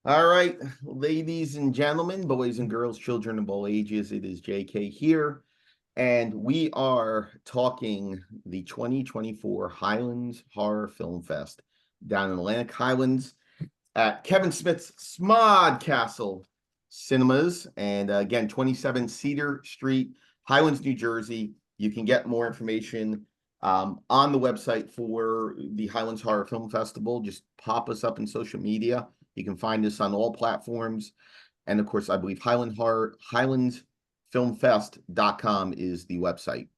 All right, ladies and gentlemen, boys and girls, children of all ages, it is Jay Kay here, and we are talking the 2024 Highlands Horror Film Fest down in Atlantic Highlands at Kevin Smith's Smod Castle Cinemas, and again, 27 Cedar Street, Highlands, New Jersey. You can get more information on the website for the Highlands Horror Film Festival. Just pop us up in social media. You can find us on all platforms. And of course, I believe highlandsfilmfest.com is the website.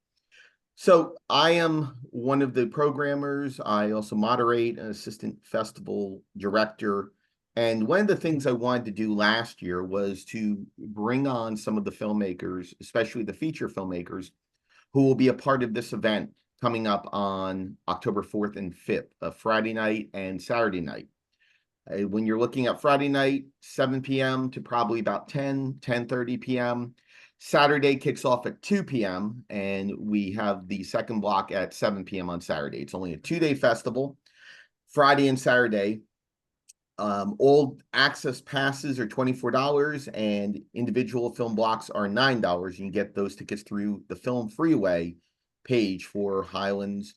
So I am one of the programmers. I also moderate, an assistant festival director. And one of the things I wanted to do last year was to bring on some of the filmmakers, especially the feature filmmakers, who will be a part of this event coming up on October 4th and 5th, a Friday night and Saturday night. When you're looking at Friday night, 7 p.m. to probably about 10:30 p.m. Saturday kicks off at 2 p.m. and we have the second block at 7 p.m. on Saturday. It's only a 2-day festival, Friday and Saturday. All access passes are $24 and individual film blocks are $9. You can get those tickets through the Film Freeway page for Highlands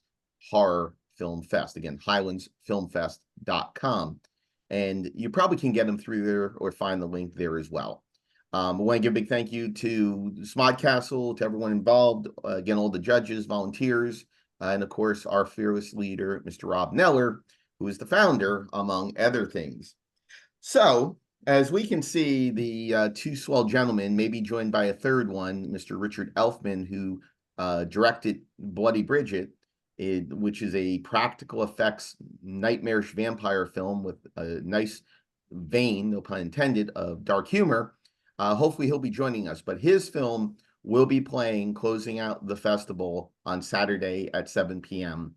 Horror Film Fest. Again, highlandsfilmfest.com. And you probably can get them through there or find the link there as well. I want to give a big thank you to Smod Castle, to everyone involved, again, all the judges, volunteers, and of course, our fearless leader, Mr. Rob Neller, who is the founder, among other things. So, as we can see, the two swell gentlemen may be joined by a third one, Mr. Richard Elfman, who directed Bloody Bridget, which is a practical effects nightmarish vampire film with a nice vein, no pun intended, of dark humor. Hopefully he'll be joining us, but his film will be playing, closing out the festival on Saturday at 7 p.m.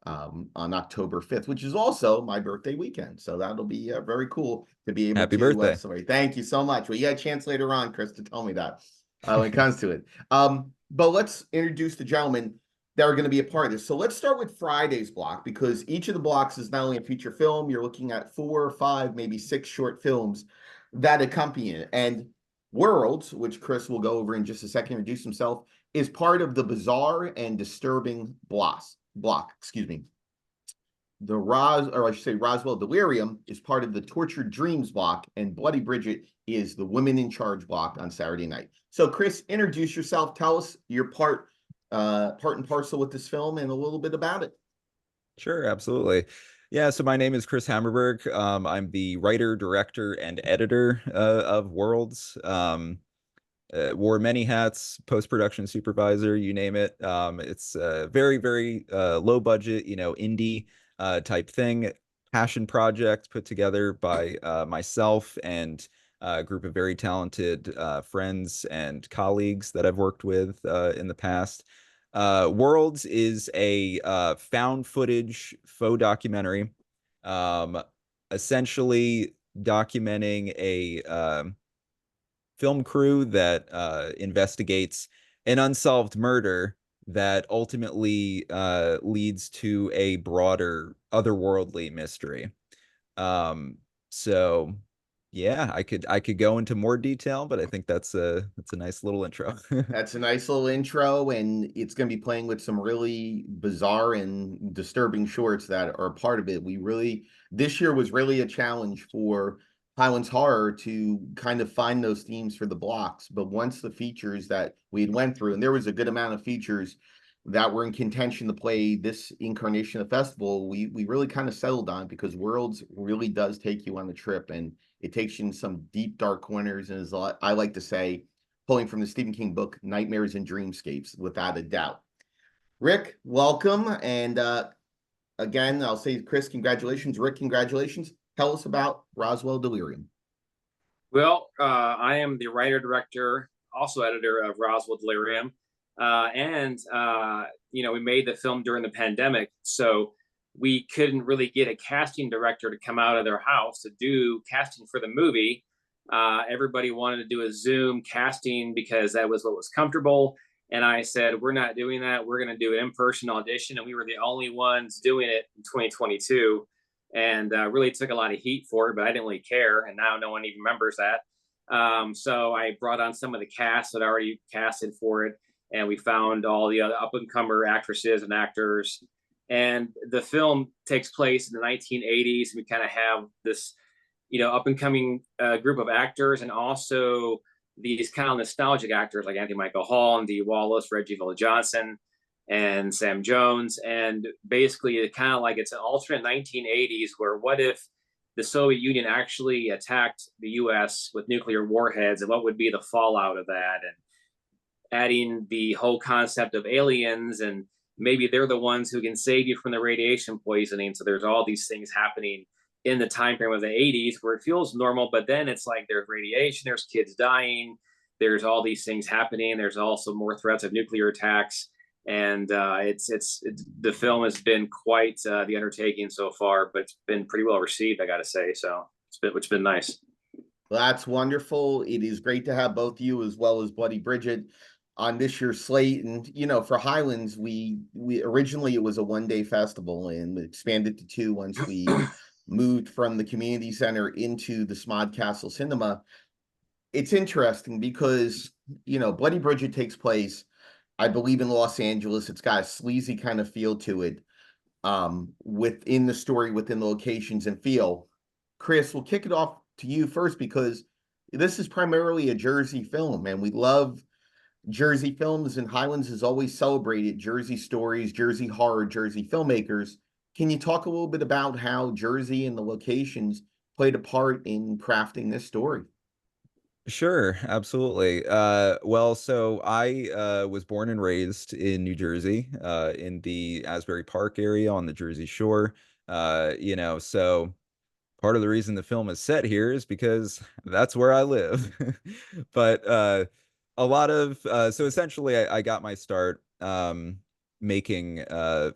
On October 5th, which is also my birthday weekend. So that'll be very cool to be able Happy to. birthday. Sorry, thank you so much. Well, you got a chance later on, Chris, to tell me that when it comes to it. But let's introduce the gentlemen that are going to be a part of this. So let's start with Friday's block, because each of the blocks is not only a feature film, you're looking at 4 or 5, maybe 6 short films that accompany it. And Worlds, which Chris will go over in just a second, introduce himself, is part of the bizarre and disturbing block. Excuse me. Roswell Delirium is part of the Tortured Dreams block, and Bloody Bridget is the Women in Charge block on Saturday night. So, Chris, introduce yourself. Tell us your part and parcel with this film and a little bit about it. Sure, absolutely. Yeah, so my name is Chris Hammerberg. I'm the writer, director, and editor of Worlds. Wore many hats, post-production supervisor, you name it. It's a very, very low budget, indie type thing. Passion project put together by myself and a group of very talented friends and colleagues that I've worked with in the past. Worlds is a found footage faux documentary, essentially documenting a film crew that investigates an unsolved murder that ultimately leads to a broader otherworldly mystery. So yeah, I could go into more detail, but I think that's a nice little intro. That's a nice little intro, and it's going to be playing with some really bizarre and disturbing shorts that are a part of it. This year was really a challenge for Highlands Horror to kind of find those themes for the blocks. But once the features that we had went through, and there was a good amount of features that were in contention to play this incarnation of the festival, we really kind of settled on, because Worlds really does take you on the trip, and it takes you in some deep, dark corners, and as I like to say, pulling from the Stephen King book, Nightmares and Dreamscapes, without a doubt. Rick, welcome. And again, I'll say, Chris, congratulations. Rick, congratulations. Tell us about Roswell Delirium. Well, I am the writer, director, also editor of Roswell Delirium. We made the film during the pandemic, so we couldn't really get a casting director to come out of their house to do casting for the movie. Everybody wanted to do a Zoom casting because that was what was comfortable. And I said, we're not doing that. We're going to do an in-person audition. And we were the only ones doing it in 2022. and really took a lot of heat for it, but I didn't really care, and now no one even remembers that. So I brought on some of the cast that already casted for it, and we found all the other up and comer actresses and actors. And the film takes place in the 1980s. We kind of have this, up and coming group of actors, and also these kind of nostalgic actors like Anthony Michael Hall and Dee Wallace, Reggie Villa-Johnson, and Sam Jones. And basically, it kind of like it's an alternate 1980s where what if the Soviet Union actually attacked the US with nuclear warheads, and what would be the fallout of that? And adding the whole concept of aliens, and maybe they're the ones who can save you from the radiation poisoning. So there's all these things happening in the time frame of the 80s where it feels normal, but then it's like there's radiation, there's kids dying, there's all these things happening, there's also more threats of nuclear attacks. And it's the film has been quite the undertaking so far, but it's been pretty well received, I gotta say. So it's been nice. Well, that's wonderful. It is great to have both you as well as Buddy Bridget on this year's slate. And for Highlands, we originally it was a 1-day festival, and expanded to 2 once we moved from the community center into the Smod Castle Cinema. It's interesting because Bloody Bridget takes place, I believe, in Los Angeles. It's got a sleazy kind of feel to it, within the story, within the locations and feel. Chris, we'll kick it off to you first, because this is primarily a Jersey film, and we love Jersey films, and Highlands has always celebrated Jersey stories, Jersey horror, Jersey filmmakers. Can you talk a little bit about how Jersey and the locations played a part in crafting this story? Sure, absolutely. Well, so I was born and raised in New Jersey, in the Asbury Park area on the Jersey Shore. So part of the reason the film is set here is because that's where I live. But a lot of so essentially, I got my start making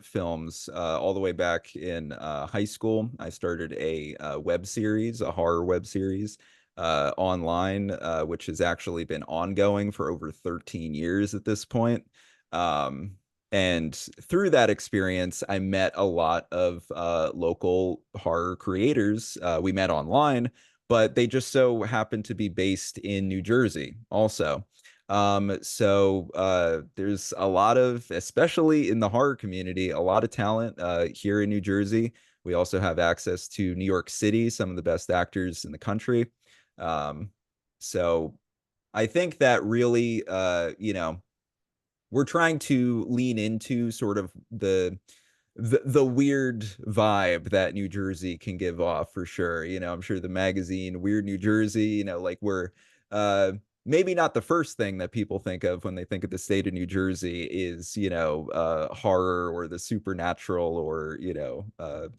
films all the way back in high school. I started a web series, a horror web series, online, which has actually been ongoing for over 13 years at this point. And through that experience, I met a lot of local horror creators. We met online, but they just so happened to be based in New Jersey also. There's a lot of, especially in the horror community, a lot of talent here in New Jersey. We also have access to New York City, some of the best actors in the country. So I think that really, we're trying to lean into sort of the weird vibe that New Jersey can give off, for sure. I'm sure the magazine Weird New Jersey, like we're maybe not the first thing that people think of when they think of the state of New Jersey is, horror or the supernatural or,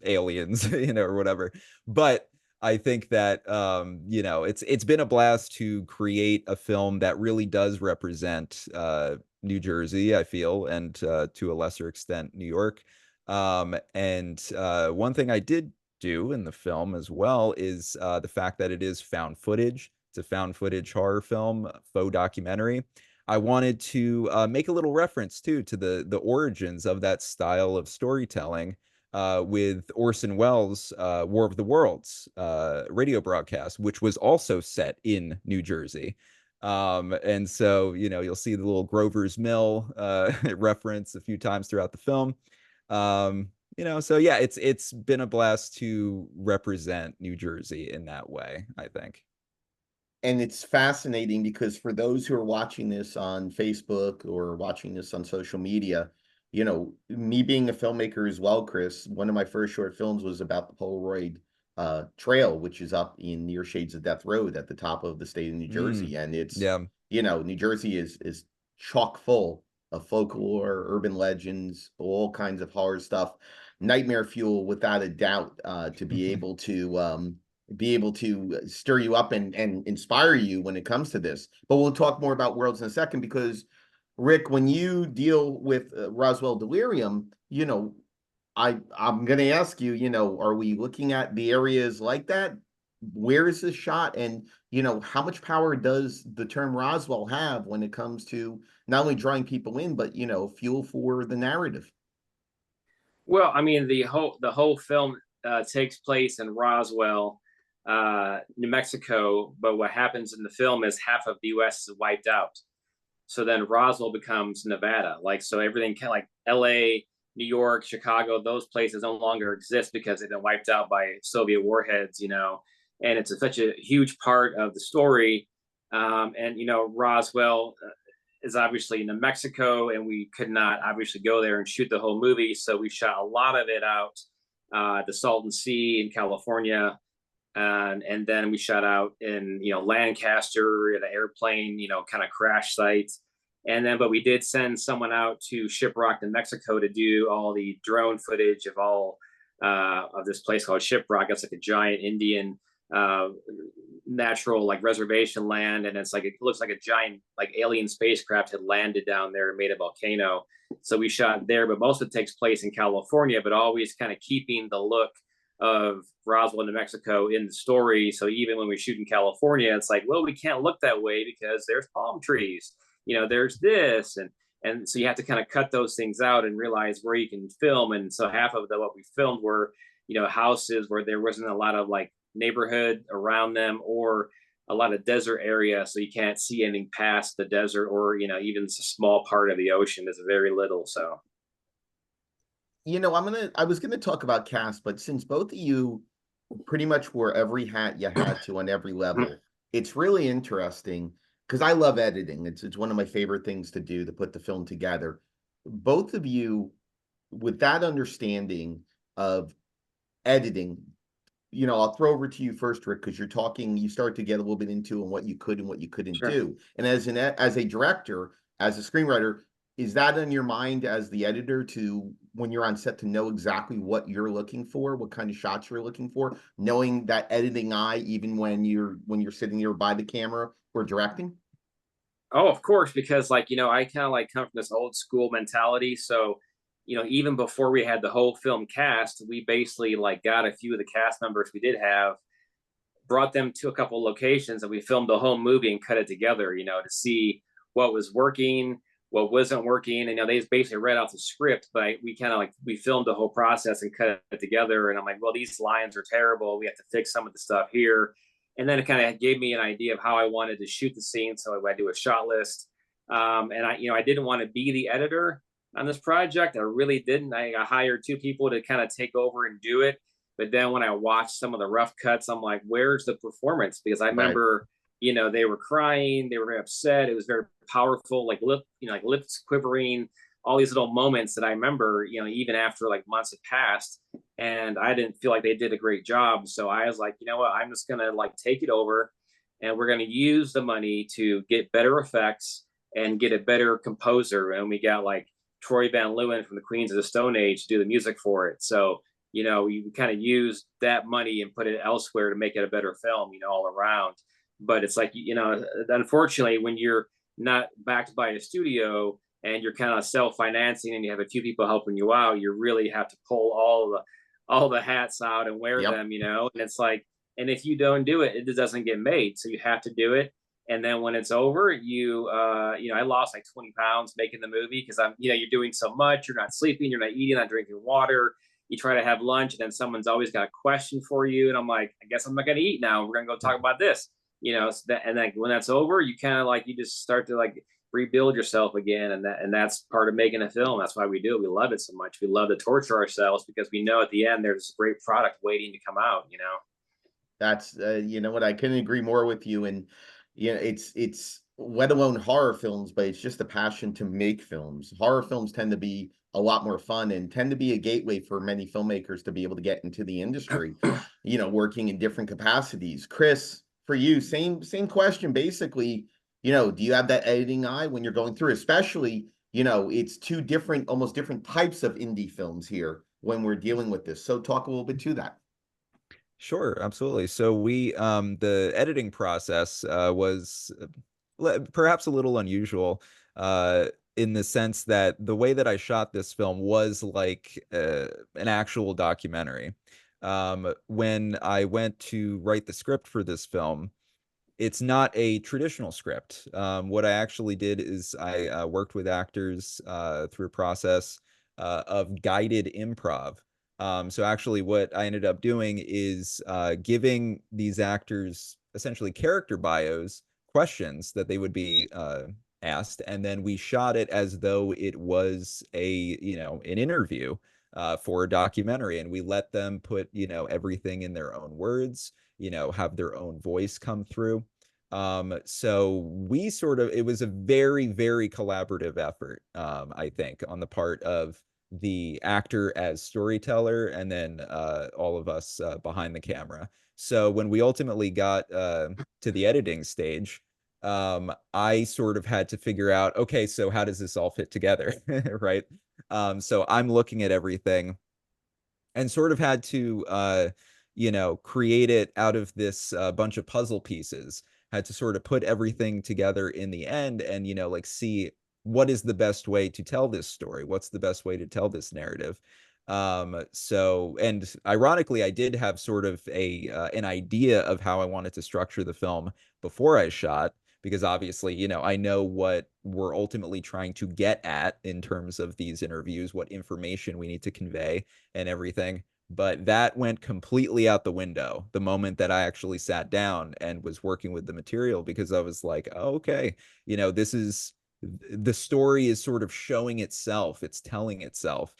aliens, or whatever. But I think that it's been a blast to create a film that really does represent New Jersey, I feel, and to a lesser extent, New York. And one thing I did do in the film as well is the fact that it is found footage. It's a found footage horror film, faux documentary. I wanted to make a little reference too to the origins of that style of storytelling, with Orson Welles' War of the Worlds radio broadcast, which was also set in New Jersey. And so, you'll see the little Grover's Mill reference a few times throughout the film. So yeah, it's been a blast to represent New Jersey in that way, I think. And it's fascinating because for those who are watching this on Facebook or watching this on social media, me being a filmmaker as well, Chris, one of my first short films was about the Polaroid Trail, which is up in near Shades of Death Road at the top of the state of New Jersey. And it's, Yeah. New Jersey is chock full of folklore, urban legends, all kinds of horror stuff. Nightmare fuel, without a doubt, to be able to stir you up and inspire you when it comes to this. But we'll talk more about Worlds in a second, because Rick, when you deal with Roswell Delirium, I'm going to ask you, are we looking at the areas like that? Where is this shot? And, how much power does the term Roswell have when it comes to not only drawing people in, but, fuel for the narrative? Well, I mean, the whole film takes place in Roswell, New Mexico. But what happens in the film is half of the U.S. is wiped out. So then Roswell becomes Nevada. Like, so everything kind of like L.A., New York, Chicago, those places no longer exist because they've been wiped out by Soviet warheads, you know. And it's such a huge part of the story. And, you know, Roswell is obviously in New Mexico, and we could not obviously go there and shoot the whole movie. So we shot a lot of it out at the Salton Sea in California. And then we shot out in, you know, Lancaster at an airplane, you know, kind of crash site. And then, but we did send someone out to Shiprock, New Mexico to do all the drone footage of all of this place called Shiprock. It's like a giant Indian natural like reservation land, and it's like, it looks like a giant like alien spacecraft had landed down there and made a volcano. So we shot there, but most of it takes place in California, but always kind of keeping the look of Roswell, New Mexico in the story. So even when we shoot in California, it's like, well, we can't look that way because there's palm trees, you know, there's this, and so you have to kind of cut those things out and realize where you can film. And so half of what we filmed were, you know, houses where there wasn't a lot of like neighborhood around them, or a lot of desert area, so you can't see anything past the desert, or, you know, even a small part of the ocean is very little. So, You know, I was gonna talk about cast, but since both of you pretty much wore every hat you had to on every level, it's really interesting because I love editing. It's one of my favorite things to do, to put the film together. Both of you, with that understanding of editing, you know, I'll throw over to you first, Rick, because you start to get a little bit into and what you could and what you couldn't sure. do. And as a director, as a screenwriter, is that in your mind as the editor to, when you're on set, to know exactly what you're looking for, what kind of shots you're looking for, knowing that editing eye, even when you're sitting there by the camera or directing? Oh, of course, because like, you know, I kind of like come from this old school mentality. So, you know, even before we had the whole film cast, we basically like got a few of the cast members we did have, brought them to a couple of locations, and we filmed the whole movie and cut it together, you know, to see what was working, what wasn't working. And, you know, they just basically read off the script, but we kind of like, we filmed the whole process and cut it together. And I'm like, well, these lines are terrible. We have to fix some of the stuff here. And then it kind of gave me an idea of how I wanted to shoot the scene. So I do a shot list. And I, you know, I didn't want to be the editor on this project. I really didn't. I hired two people to kind of take over and do it. But then when I watched some of the rough cuts, I'm like, where's the performance? Because I remember, you know, they were crying, they were very upset. It was very powerful, like lips quivering, all these little moments that I remember, you know, even after like months had passed, and I didn't feel like they did a great job. So I was like, you know what, I'm just gonna like take it over, and we're gonna use the money to get better effects and get a better composer. And we got like Troy Van Leeuwen from the Queens of the Stone Age to do the music for it. So, you know, we kind of used that money and put it elsewhere to make it a better film, you know, all around. But it's like, you know, unfortunately, when you're not backed by a studio and you're kind of self-financing and you have a few people helping you out, you really have to pull all the hats out and wear them, you know. And it's like, and if you don't do it, it just doesn't get made. So you have to do it. And then when it's over, you know, I lost like 20 pounds making the movie because I'm, you know, you're doing so much, you're not sleeping, you're not eating, not drinking water. You try to have lunch, and then someone's always got a question for you. And I'm like, I guess I'm not going to eat now. We're going to go talk about this, you know. So that, and then when that's over, you kind of like, you just start to like rebuild yourself again. And that's part of making a film. That's why we do it. We love it so much. We love to torture ourselves because we know at the end there's a great product waiting to come out, you know. That's you know what, I couldn't agree more with you. And you know, it's let alone horror films, but it's just a passion to make films. Horror films tend to be a lot more fun and tend to be a gateway for many filmmakers to be able to get into the industry, you know, working in different capacities. Chris, for you, same question basically. You know, do you have that editing eye when you're going through, especially, you know, it's two different, almost different types of indie films here when we're dealing with this. So talk a little bit to that. Sure, absolutely. So we, the editing process was perhaps a little unusual in the sense that the way that I shot this film was like an actual documentary. When I went to write the script for this film, it's not a traditional script. What I actually did is I worked with actors through a process of guided improv. So actually what I ended up doing is giving these actors essentially character bios, questions that they would be asked, and then we shot it as though it was an interview for a documentary, and we let them put, everything in their own words, have their own voice come through. So it was a very, very collaborative effort, I think, on the part of the actor as storyteller, and then all of us behind the camera. So when we ultimately got to the editing stage, I sort of had to figure out, okay, so how does this all fit together, right? So I'm looking at everything and sort of had to, create it out of this bunch of puzzle pieces. Had to sort of put everything together in the end, and like see what is the best way to tell this story, what's the best way to tell this narrative. So, and ironically, I did have sort of an idea of how I wanted to structure the film before I shot, because obviously, I know what we're ultimately trying to get at in terms of these interviews, what information we need to convey and everything. But that went completely out the window the moment that I actually sat down and was working with the material, because I was like, oh, okay, this is the story is sort of showing itself, it's telling itself.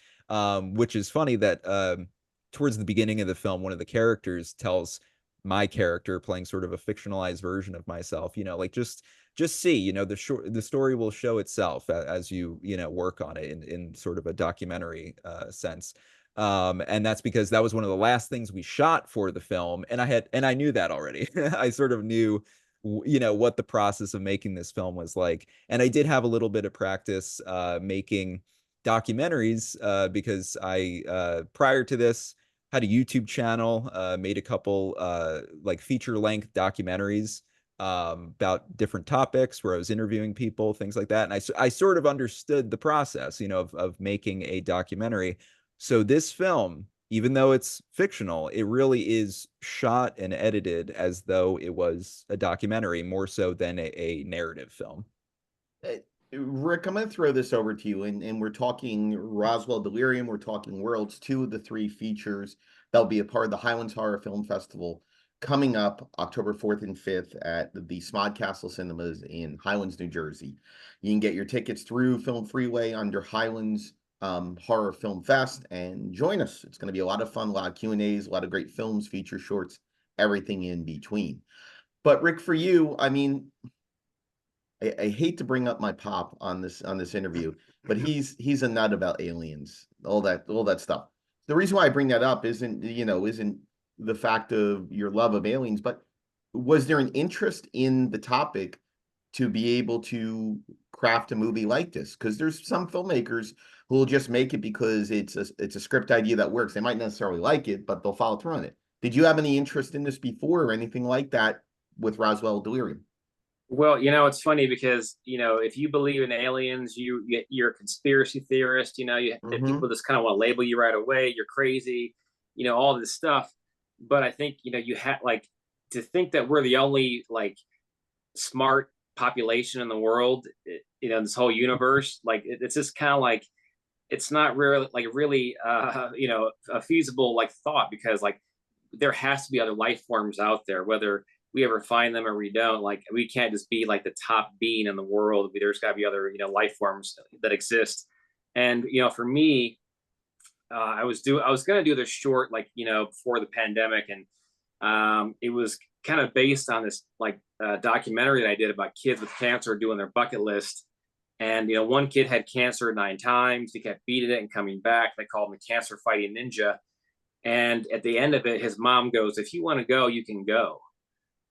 Which is funny that towards the beginning of the film, one of the characters tells my character, playing sort of a fictionalized version of myself, like just see, the story will show itself as you work on it in sort of a documentary sense. And that's because that was one of the last things we shot for the film, and I knew that already. I sort of knew what the process of making this film was like, and I did have a little bit of practice making documentaries because I prior to this had a YouTube channel, made a couple like feature-length documentaries about different topics where I was interviewing people, things like that. And I sort of understood the process, of making a documentary. So this film, even though it's fictional, it really is shot and edited as though it was a documentary, more so than a narrative film. Uh, Rick, I'm going to throw this over to you, and we're talking Roswell, Delirium. We're talking Worlds, two of the three features that'll be a part of the Highlands Horror Film Festival coming up October 4th and 5th at the Smodcastle Cinemas in Highlands, New Jersey. You can get your tickets through Film Freeway under Highlands Horror Film Fest, and join us. It's going to be a lot of fun, a lot of Q&As, a lot of great films, feature shorts, everything in between. But Rick, for you, I mean, I hate to bring up my pop on this interview, but he's a nut about aliens, all that stuff. The reason why I bring that up isn't the fact of your love of aliens, but was there an interest in the topic to be able to craft a movie like this? Because there's some filmmakers who will just make it because it's a script idea that works. They might necessarily like it, but they'll follow through on it. Did you have any interest in this before or anything like that with Roswell Delirium? Well, it's funny because, if you believe in aliens, you're a conspiracy theorist, people just kind of want to label you right away. You're crazy, all this stuff. But I think, you have like to think that we're the only like smart population in the world, in this whole universe. Like it's just kind of like, it's not really, a feasible like thought, because like there has to be other life forms out there, whether we ever find them or we don't. Like we can't just be like the top being in the world. There's got to be other life forms that exist. And for me, I was going to do this short like before the pandemic, and it was kind of based on this like documentary that I did about kids with cancer doing their bucket list. And one kid had cancer 9 times. He kept beating it and coming back. They called him the cancer fighting ninja. And at the end of it, his mom goes, "If you want to go, you can go."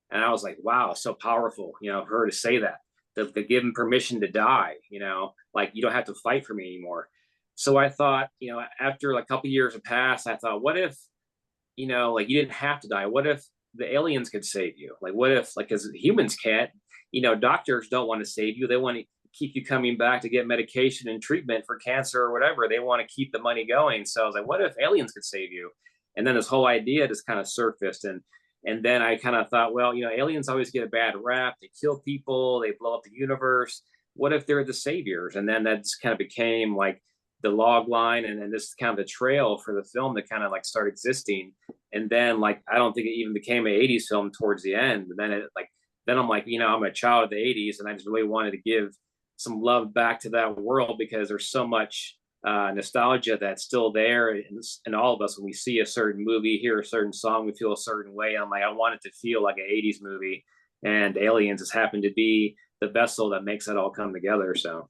And I was like, wow, so powerful, her to say that, to give him permission to die, like you don't have to fight for me anymore. So I thought, after like a couple years have passed, I thought, what if, like you didn't have to die? What if the aliens could save you? Like, what if, like, because humans can't, doctors don't want to save you. They want to keep you coming back to get medication and treatment for cancer or whatever. They want to keep the money going. So I was like, what if aliens could save you? And then this whole idea just kind of surfaced. And then I kind of thought, well, aliens always get a bad rap. They kill people. They blow up the universe. What if they're the saviors? And then that just kind of became like log line, and then this is kind of the trail for the film to kind of like start existing. And then like I don't think it even became an 80s film towards the end. And then it like then I'm like, you know, I'm a child of the 80s, and I just really wanted to give some love back to that world, because there's so much nostalgia that's still there in all of us. When we see a certain movie, hear a certain song, we feel a certain way. I'm like, I want it to feel like an 80s movie, and Aliens has happened to be the vessel that makes it all come together. So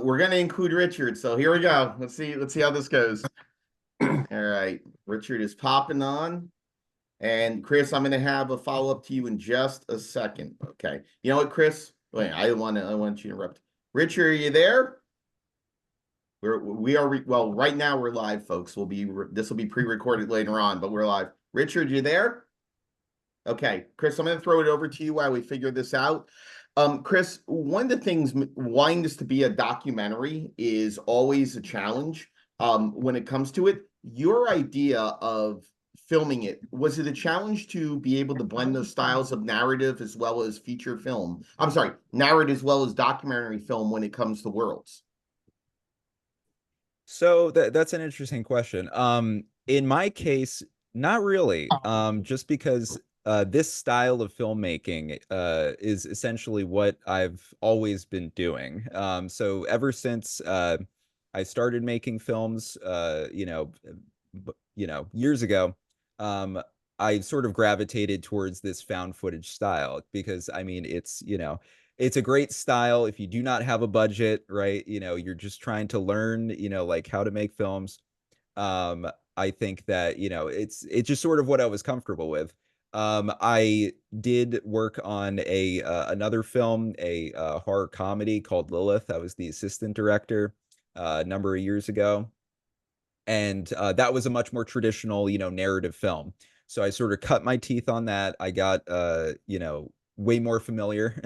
we're going to include Richard. So here we go. Let's see how this goes. All right. Richard is popping on. And Chris, I'm going to have a follow-up to you in just a second. Okay. You know what, Chris? Wait, I want you to interrupt. Richard, are you there? Well, right now we're live, folks. This will be pre-recorded later on, but we're live. Richard, you there? Okay. Chris, I'm going to throw it over to you while we figure this out. Chris, one of the things wanting this to be a documentary is always a challenge. When it comes to it, your idea of filming it, was it a challenge to be able to blend those styles of narrative as well as feature film? I'm sorry, narrative as well as documentary film when it comes to Worlds? So that's an interesting question. In my case, not really. Just because this style of filmmaking is essentially what I've always been doing. So ever since I started making films, years ago, I sort of gravitated towards this found footage style because, I mean, it's a great style if you do not have a budget, right? You're just trying to learn, like how to make films. I think that, it's just sort of what I was comfortable with. I did work on another film, a horror comedy called Lilith. I was the assistant director a number of years ago. And that was a much more traditional, narrative film. So I sort of cut my teeth on that. I got, way more familiar,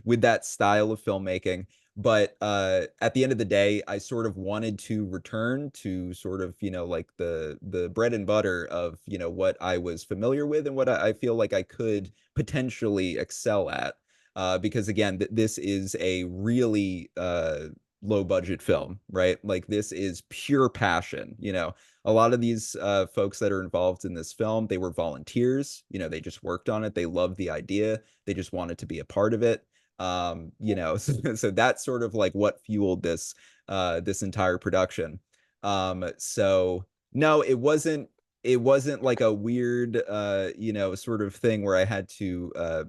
with that style of filmmaking. But at the end of the day, I sort of wanted to return to sort of, like the bread and butter of, what I was familiar with and what I feel like I could potentially excel at. Because again, this is a really low budget film, right? Like this is pure passion. A lot of these folks that are involved in this film, they were volunteers. They just worked on it. They loved the idea. They just wanted to be a part of it. So that's sort of like what fueled this entire production. So no, it wasn't like a weird sort of thing where I had to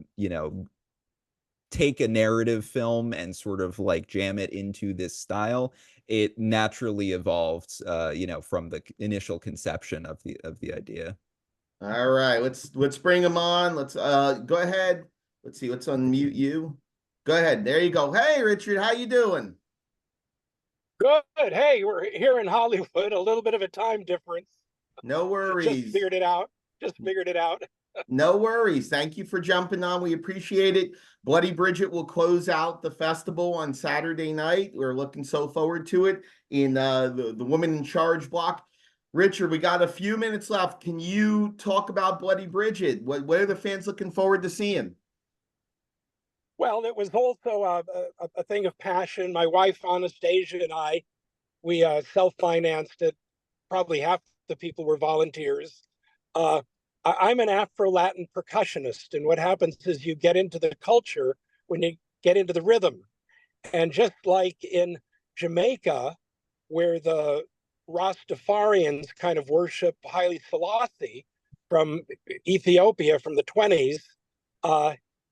take a narrative film and sort of like jam it into this style. It naturally evolved from the initial conception of the idea. All right, let's bring him on. Let's go ahead. Let's see, let's unmute you. Go ahead. There you go. Hey, Richard, how you doing? Good. Hey, we're here in Hollywood. A little bit of a time difference. No worries. Just figured it out. No worries. Thank you for jumping on. We appreciate it. Bloody Bridget will close out the festival on Saturday night. We're looking so forward to it in the Woman in Charge block. Richard, we got a few minutes left. Can you talk about Bloody Bridget? What are the fans looking forward to seeing? Well, it was also a thing of passion. My wife, Anastasia, and we self-financed it. Probably half the people were volunteers. I'm an Afro-Latin percussionist, and what happens is you get into the culture when you get into the rhythm. And just like in Jamaica, where the Rastafarians kind of worship Haile Selassie from Ethiopia from the 20s,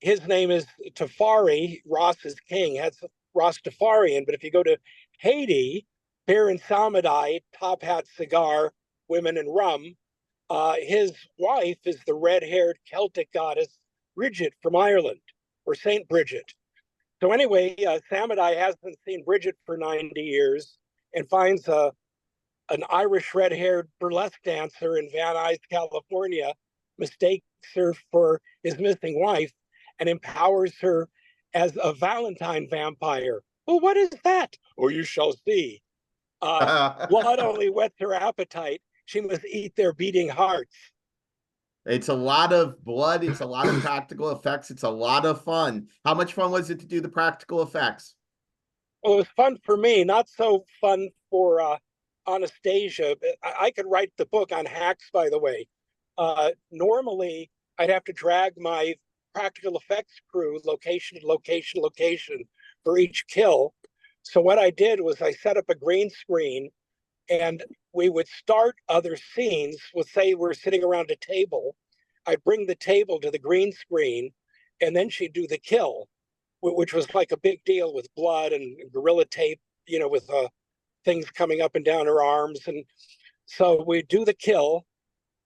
his name is Tafari, Ras is king, that's Rastafarian. But if you go to Haiti, beer and Samadai, top hat cigar, women and rum, his wife is the red-haired Celtic goddess Bridget from Ireland, or Saint Bridget. So anyway, Samadai hasn't seen Bridget for 90 years and finds an Irish red-haired burlesque dancer in Van Nuys, California, mistakes her for his missing wife and empowers her as a Valentine vampire. Well, what is that? Oh, you shall see. Blood only whets her appetite. She must eat their beating hearts. It's a lot of blood. It's a lot of practical effects. It's a lot of fun. How much fun was it to do the practical effects? Well, it was fun for me, not so fun for Anastasia. I could write the book on hacks, by the way. Normally, I'd have to drag my practical effects crew location to location, location for each kill. So what I did was I set up a green screen, and we would start other scenes. We'll say we're sitting around a table. I'd bring the table to the green screen, and then she'd do the kill, which was like a big deal with blood and gorilla tape, with things coming up and down her arms. And so we'd do the kill,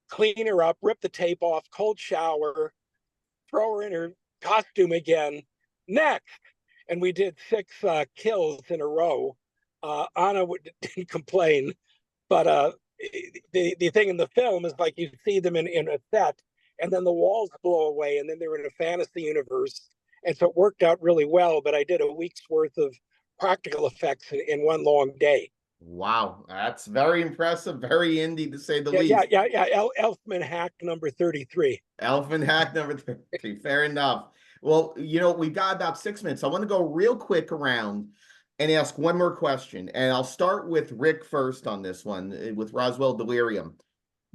clean her up, rip the tape off, cold shower, throw her in her costume again. Next. And we did 6 kills in a row. Anna didn't complain, but the thing in the film is like you see them in a set, and then the walls blow away, and then they're in a fantasy universe. And so it worked out really well, but I did a week's worth of practical effects in one long day. Wow, that's very impressive, very indie to say the least. Yeah. Elfman hack number 33. Elfman hack number 33. Fair enough. Well, we've got about 6 minutes. I want to go real quick around and ask one more question. And I'll start with Rick first on this one, with Roswell Delirium.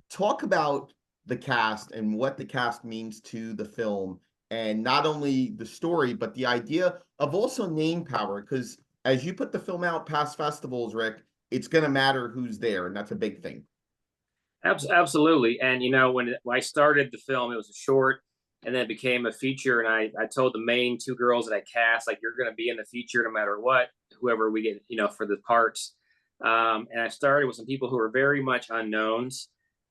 Talk about the cast and what the cast means to the film, and not only the story, but the idea of also name power. Because as you put the film out past festivals, Rick, it's going to matter who's there, and that's a big thing. Absolutely. And, when I started the film, it was a short, and then it became a feature. And I told the main 2 girls that I cast, like, you're going to be in the feature no matter what, whoever we get, for the parts. And I started with some people who were very much unknowns.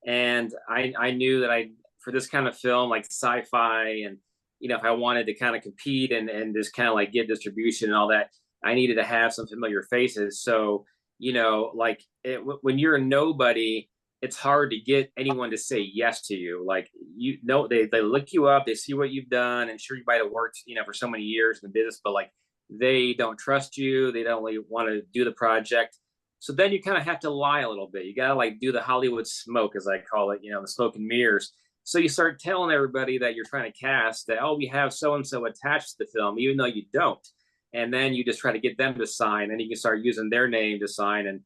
And I knew that for this kind of film, like sci-fi, and, if I wanted to kind of compete and just kind of like get distribution and all that, I needed to have some familiar faces. So, when you're a nobody, it's hard to get anyone to say yes to you. Like, they look you up, they see what you've done, and sure, you might have worked, for so many years in the business, but like, they don't trust you. They don't really want to do the project. So then you kind of have to lie a little bit. You got to like do the Hollywood smoke, as I call it, the smoke and mirrors. So you start telling everybody that you're trying to cast that, oh, we have so-and-so attached to the film, even though you don't. And then you just try to get them to sign, and you can start using their name to sign. And,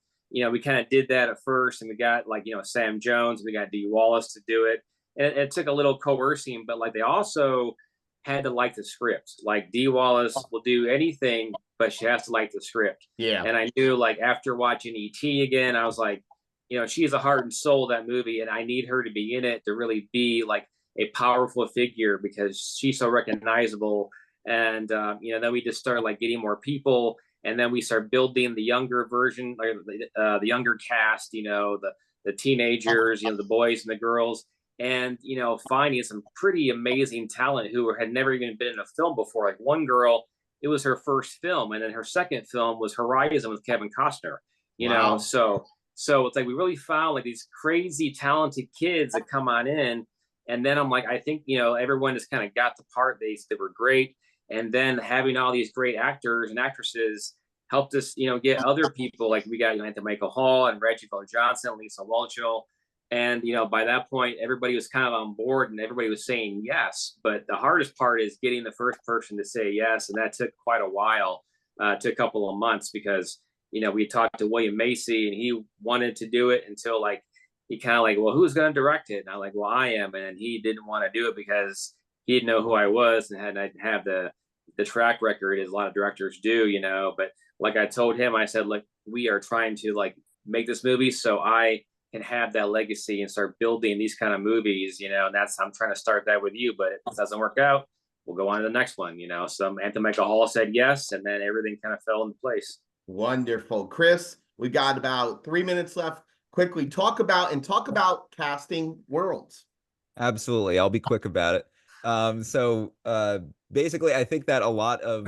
we kind of did that at first, and we got like, Sam Jones, we got Dee Wallace to do it. And it took a little coercing, but like, they also had to like the script. Like, Dee Wallace will do anything, but she has to like the script. Yeah. And I knew, like, after watching E.T. again, I was like, she's a heart and soul of that movie, and I need her to be in it to really be like a powerful figure, because she's so recognizable. And then we just started like getting more people, and then we start building the younger version, or the younger cast, the teenagers, the boys and the girls, and finding some pretty amazing talent who had never even been in a film before. Like, one girl, it was her first film, and then her second film was Horizon with Kevin Costner. Wow. So it's like we really found like these crazy talented kids that come on in. And then I'm like, I think, everyone just kind of got the part. They were great. And then having all these great actors and actresses helped us, get other people. Like, we got Anthony Michael Hall and Reggie Johnson, Lisa Whelchel. And, by that point, everybody was kind of on board, and everybody was saying yes. But the hardest part is getting the first person to say yes. And that took quite a while, took a couple of months, because, we talked to William Macy, and he wanted to do it until like, he kind of like, well, who's going to direct it? And I'm like, well, I am. And he didn't want to do it because he didn't know who I was, and I didn't have the track record as a lot of directors do, But like I told him, I said, like, we are trying to like make this movie so I can have that legacy and start building these kind of movies, and I'm trying to start that with you. But if it doesn't work out, we'll go on to the next one. So Anthony Michael Hall said yes, and then everything kind of fell into place. Wonderful. Chris, we got about 3 minutes left. Quickly talk about casting Worlds. Absolutely. I'll be quick about it. Basically, I think that a lot of,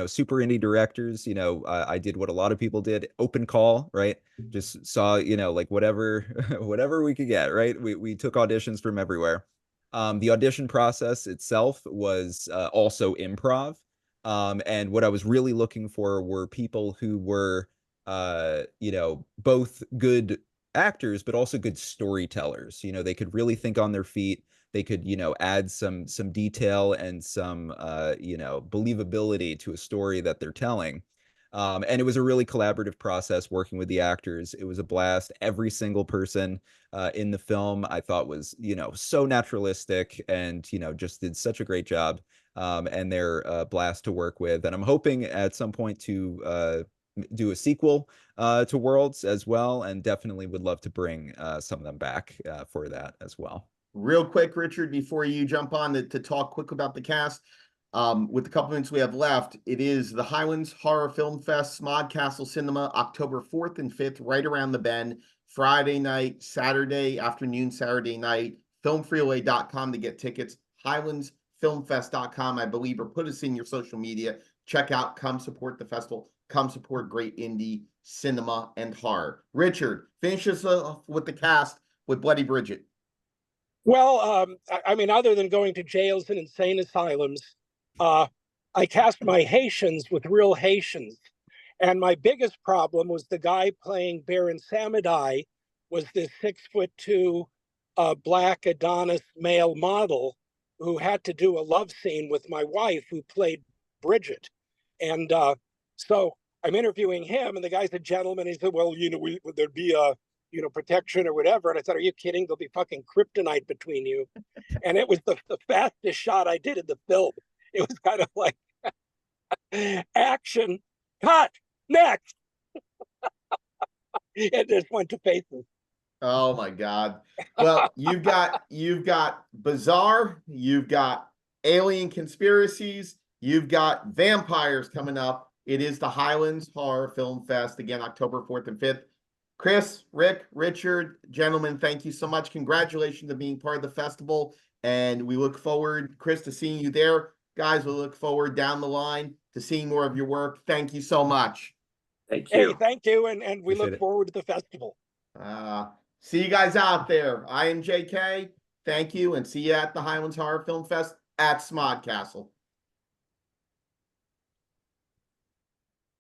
super indie directors, I did what a lot of people did, open call, right? Just saw, like whatever, whatever we could get, right? We took auditions from everywhere. The audition process itself was also improv. And what I was really looking for were people who were, both good actors, but also good storytellers. They could really think on their feet. They could, add some detail and some, believability to a story that they're telling. And it was a really collaborative process working with the actors. It was a blast. Every single person in the film I thought was, so naturalistic and, just did such a great job. And they're a blast to work with. And I'm hoping at some point to do a sequel to Worlds as well, and definitely would love to bring some of them back for that as well. Real quick, Richard, before you jump on to talk quick about the cast, with the couple minutes we have left, it is the Highlands Horror Film Fest, Smod Castle Cinema, October 4th and 5th, right around the bend, Friday night, Saturday afternoon, Saturday night, filmfreeway.com to get tickets, highlandsfilmfest.com, I believe, or put us in your social media. Check out, come support the festival, come support great indie cinema and horror. Richard, finish us off with the cast with Bloody Bridget. Well, I mean, other than going to jails and insane asylums, I cast my Haitians with real Haitians. And my biggest problem was the guy playing Baron Samadai was this 6'2" black Adonis male model who had to do a love scene with my wife who played Bridget. And so I'm interviewing him, and the guy's a gentleman. He said, well, would there be a, protection or whatever? And I said, are you kidding? There'll be fucking kryptonite between you. And it was the fastest shot I did in the film. It was kind of like action, cut, next. It just went to faces. Oh my God. Well, you've got Bizarre, you've got alien conspiracies, you've got vampires coming up. It is the Highlands Horror Film Fest, again, October 4th and 5th. Chris, Rick, Richard, gentlemen, thank you so much. Congratulations on being part of the festival. And we look forward, Chris, to seeing you there. Guys, we look forward down the line to seeing more of your work. Thank you so much. Thank you. Hey, thank you. And we Appreciate look it. forward to the festival. See you guys out there. I am Jay Kay. Thank you, and see you at the Highlands Horror Film Fest at Smod Castle.